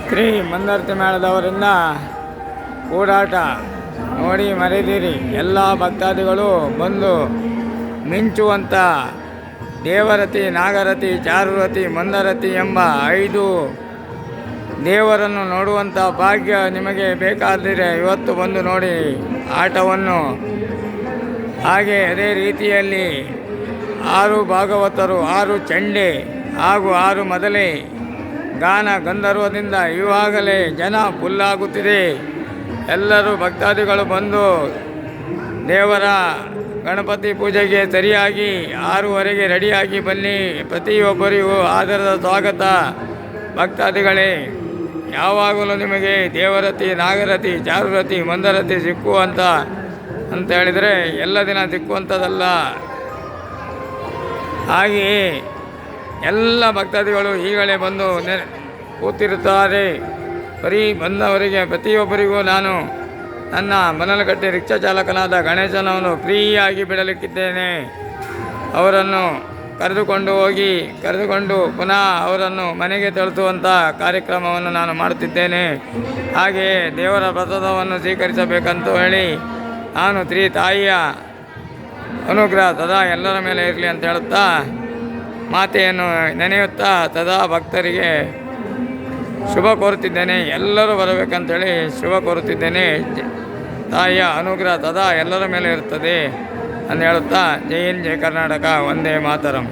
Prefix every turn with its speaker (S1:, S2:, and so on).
S1: ಶ್ರೀ ಮಂದಾರ್ತಿ ಮೇಳದವರಿಂದ ಓಡಾಟ ನೋಡಿ ಮರೆದಿರಿ. ಎಲ್ಲ ಭಕ್ತಾದಿಗಳು ಬಂದು ಮಿಂಚುವಂಥ ದೇವರತಿ, ನಾಗರತಿ, ಚಾರುರತಿ, ಮಂದರತಿ ಎಂಬ 5 ದೇವರನ್ನು ನೋಡುವಂಥ ಭಾಗ್ಯ ನಿಮಗೆ ಬೇಕಾದರೆ ಇವತ್ತು ಬಂದು ನೋಡಿ ಆಟವನ್ನು. ಹಾಗೆ ಅದೇ ರೀತಿಯಲ್ಲಿ 6 ಭಾಗವತರು, 6 ಚಂಡೆ ಹಾಗೂ 6 ಮೊದಲೇ ಗಾನ ಗಂಧರ್ವದಿಂದ ಇವಾಗಲೇ ಜನ ಫುಲ್ಲಾಗುತ್ತಿದೆ. ಎಲ್ಲರೂ ಭಕ್ತಾದಿಗಳು ಬಂದು ದೇವರ ಗಣಪತಿ ಪೂಜೆಗೆ ಸರಿಯಾಗಿ 6:15 ರೆಡಿಯಾಗಿ ಬನ್ನಿ. ಪ್ರತಿಯೊಬ್ಬರಿಗೂ ಆದರದ ಸ್ವಾಗತ. ಭಕ್ತಾದಿಗಳೇ, ಯಾವಾಗಲೂ ನಿಮಗೆ ದೇವರತಿ, ನಾಗರತಿ, ಚಾರುರತಿ, ಮಂದರತಿ ಸಿಕ್ಕುವಂತ ಅಂತ ಹೇಳಿದರೆ ಎಲ್ಲ ದಿನ ಸಿಕ್ಕುವಂಥದ್ದಲ್ಲ. ಹಾಗೆಯೇ ಎಲ್ಲ ಭಕ್ತಾದಿಗಳು ಈಗಲೇ ಬಂದು ಕೂತಿರುತ್ತಾರೆ. ಬರೀ ಬಂದವರಿಗೆ ಪ್ರತಿಯೊಬ್ಬರಿಗೂ ನಾನು ನನ್ನ ಮನಲಗಟ್ಟೆ ರಿಕ್ಷಾ ಚಾಲಕನಾದ ಗಣೇಶನವನು ಫ್ರೀಯಾಗಿ ಬಿಡಲಿಕ್ಕಿದ್ದೇನೆ. ಅವರನ್ನು ಕರೆದುಕೊಂಡು ಪುನಃ ಅವರನ್ನು ಮನೆಗೆ ತಲುಪುವಂಥ ಕಾರ್ಯಕ್ರಮವನ್ನು ನಾನು ಮಾಡುತ್ತಿದ್ದೇನೆ. ಹಾಗೆಯೇ ದೇವರ ಪ್ರಸಾದವನ್ನು ಸ್ವೀಕರಿಸಬೇಕಂತ ಹೇಳಿ ನಾನು ಶ್ರೀ ತಾಯಿಯ ಅನುಗ್ರಹ ಸದಾ ಎಲ್ಲರ ಮೇಲೆ ಇರಲಿ ಅಂತ ಹೇಳುತ್ತಾ, ಮಾತೆಯನ್ನು ನೆನೆಯುತ್ತಾ ಸದಾ ಭಕ್ತರಿಗೆ ಶುಭ ಕೋರುತ್ತಿದ್ದೇನೆ. ಎಲ್ಲರೂ ಬರಬೇಕಂತೇಳಿ ಶುಭ ಕೋರುತ್ತಿದ್ದೇನೆ. ತಾಯಿಯ ಅನುಗ್ರಹ ಸದಾ ಎಲ್ಲರ ಮೇಲೆ ಇರುತ್ತದೆ ಅಂತ ಹೇಳುತ್ತಾ, ಜೈ ಹಿಂದ್, ಜೈ ಕರ್ನಾಟಕ, ವಂದೇ ಮಾತರಂ.